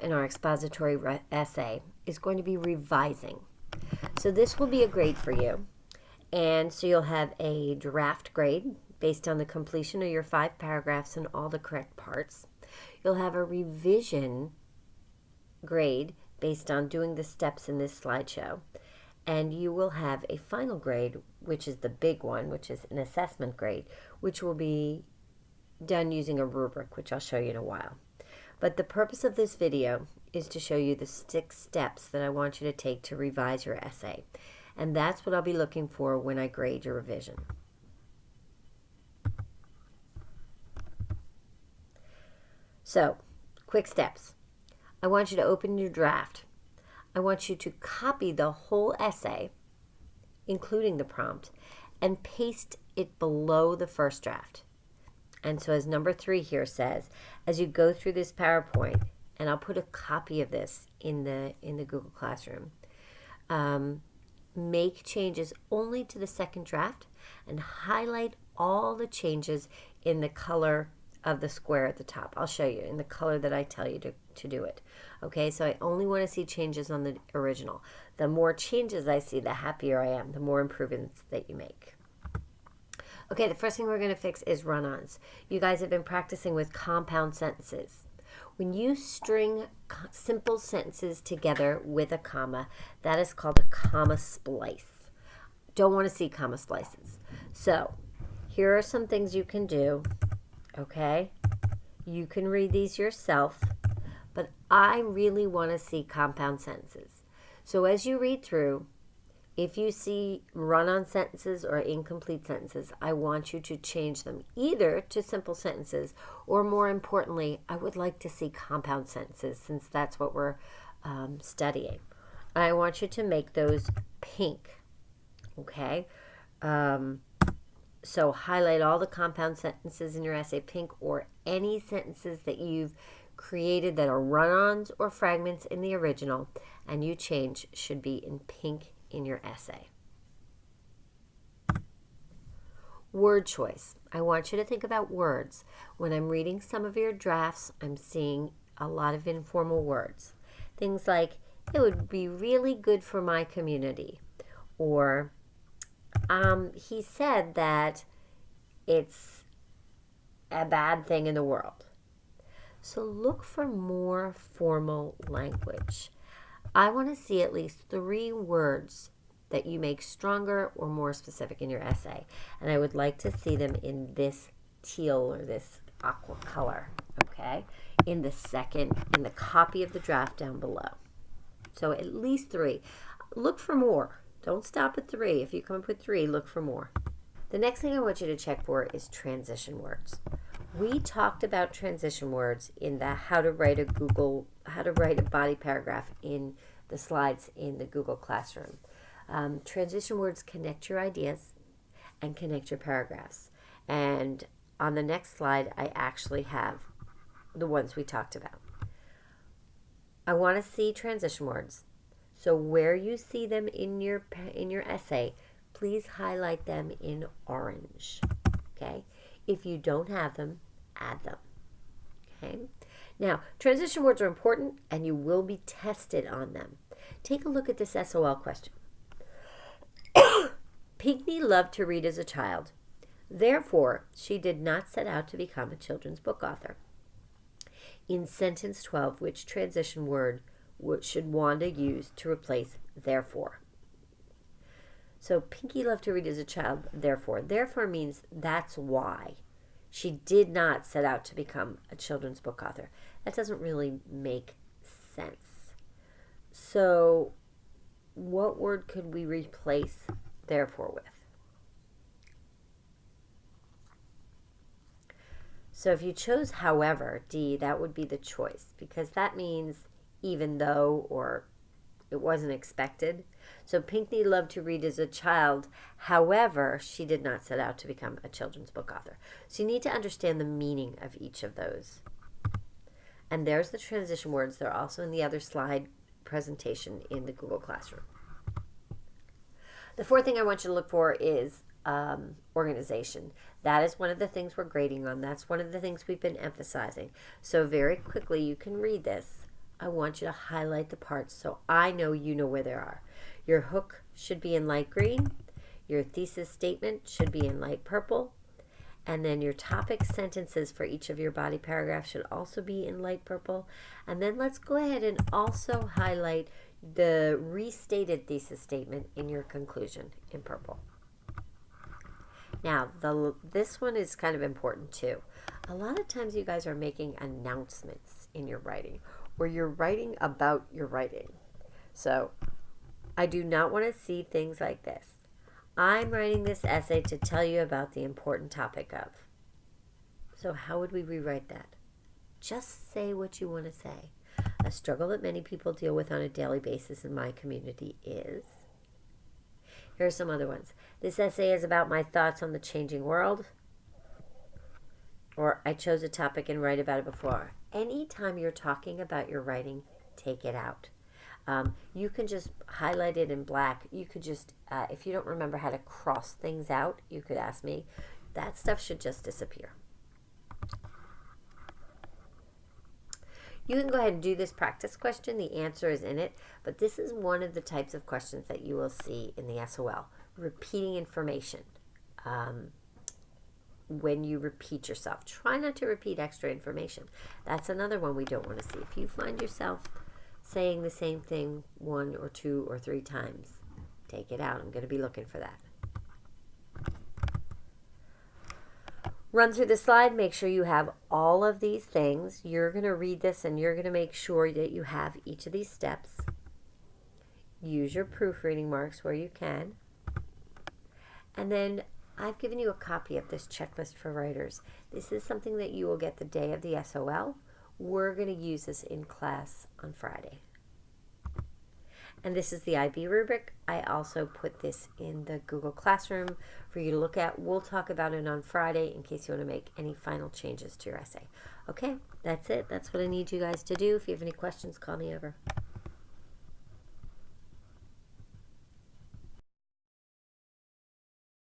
in our expository essay is going to be revising. So this will be a grade for you. And so you'll have a draft grade based on the completion of your 5 paragraphs and all the correct parts. You'll have a revision grade based on doing the steps in this slideshow. And you will have a final grade, which is the big one, which is an assessment grade, which will be done using a rubric, which I'll show you in a while. But the purpose of this video is to show you the 6 steps that I want you to take to revise your essay. And that's what I'll be looking for when I grade your revision. So, quick steps. I want you to open your draft. I want you to copy the whole essay, including the prompt, and paste it below the first draft. And so as number 3 here says, as you go through this PowerPoint, and I'll put a copy of this in the Google Classroom, make changes only to the second draft and highlight all the changes in the color of the square at the top. I'll show you in the color that I tell you to do it. Okay, so I only want to see changes on the original. The more changes I see, the happier I am, the more improvements that you make. Okay, the first thing we're going to fix is run-ons. You guys have been practicing with compound sentences. When you string simple sentences together with a comma, that is called a comma splice. Don't want to see comma splices. So, here are some things you can do, okay? You can read these yourself, but I really want to see compound sentences. So as you read through, if you see run-on sentences or incomplete sentences, I want you to change them either to simple sentences or, more importantly, I would like to see compound sentences since that's what we're studying. I want you to make those pink, okay? So highlight all the compound sentences in your essay pink, or any sentences that you've created that are run-ons or fragments in the original and you change should be in pink in your essay. Word choice. I want you to think about words. When I'm reading some of your drafts, I'm seeing a lot of informal words. Things like, it would be really good for my community. Or, he said that it's a bad thing in the world. So look for more formal language. I want to see at least 3 words that you make stronger or more specific in your essay. And I would like to see them in this teal or this aqua color, okay? In the copy of the draft down below. So at least 3. Look for more. Don't stop at 3. If you come up with 3, look for more. The next thing I want you to check for is transition words. We talked about transition words in the how to write a body paragraph in the slides in the Google Classroom. Transition words connect your ideas and connect your paragraphs. And on the next slide, I actually have the ones we talked about. I want to see transition words. So where you see them in your essay, please highlight them in orange. Okay? If you don't have them, add them. Okay? Now, transition words are important and you will be tested on them. Take a look at this SOL question. Pinckney loved to read as a child. Therefore, she did not set out to become a children's book author. In sentence 12, which transition word should Wanda use to replace therefore? So Pinky loved to read as a child, therefore. Therefore means that's why. She did not set out to become a children's book author. That doesn't really make sense. So what word could we replace therefore with? So if you chose however, D, that would be the choice, because that means even though, or it wasn't expected. So Pinckney loved to read as a child. However, she did not set out to become a children's book author. So you need to understand the meaning of each of those. And there's the transition words. They're also in the other slide presentation in the Google Classroom. The 4th thing I want you to look for is organization. That is one of the things we're grading on. That's one of the things we've been emphasizing. So very quickly, you can read this. I want you to highlight the parts so I know you know where they are. Your hook should be in light green. Your thesis statement should be in light purple. And then your topic sentences for each of your body paragraphs should also be in light purple. And then let's go ahead and also highlight the restated thesis statement in your conclusion in purple. Now, this one is kind of important too. A lot of times you guys are making announcements in your writing, or you're writing about your writing. So I do not want to see things like this. I'm writing this essay to tell you about the important topic of. So how would we rewrite that? Just say what you want to say. A struggle that many people deal with on a daily basis in my community is. Here are some other ones. This essay is about my thoughts on the changing world. Or I chose a topic and write about it before. Anytime you're talking about your writing, take it out. You can just highlight it in black. You could just, if you don't remember how to cross things out, you could ask me. That stuff should just disappear. You can go ahead and do this practice question. The answer is in it, but this is one of the types of questions that you will see in the SOL. Repeating information. When you repeat yourself, try not to repeat extra information. That's another one we don't want to see. If you find yourself saying the same thing 1 or 2 or 3 times, take it out. I'm going to be looking for that. Run through the slide. Make sure you have all of these things. You're going to read this and you're going to make sure that you have each of these steps. Use your proofreading marks where you can. And then I've given you a copy of this checklist for writers. This is something that you will get the day of the SOL. We're going to use this in class on Friday. And this is the IB rubric. I also put this in the Google Classroom for you to look at. We'll talk about it on Friday in case you want to make any final changes to your essay. Okay, that's it. That's what I need you guys to do. If you have any questions, call me over.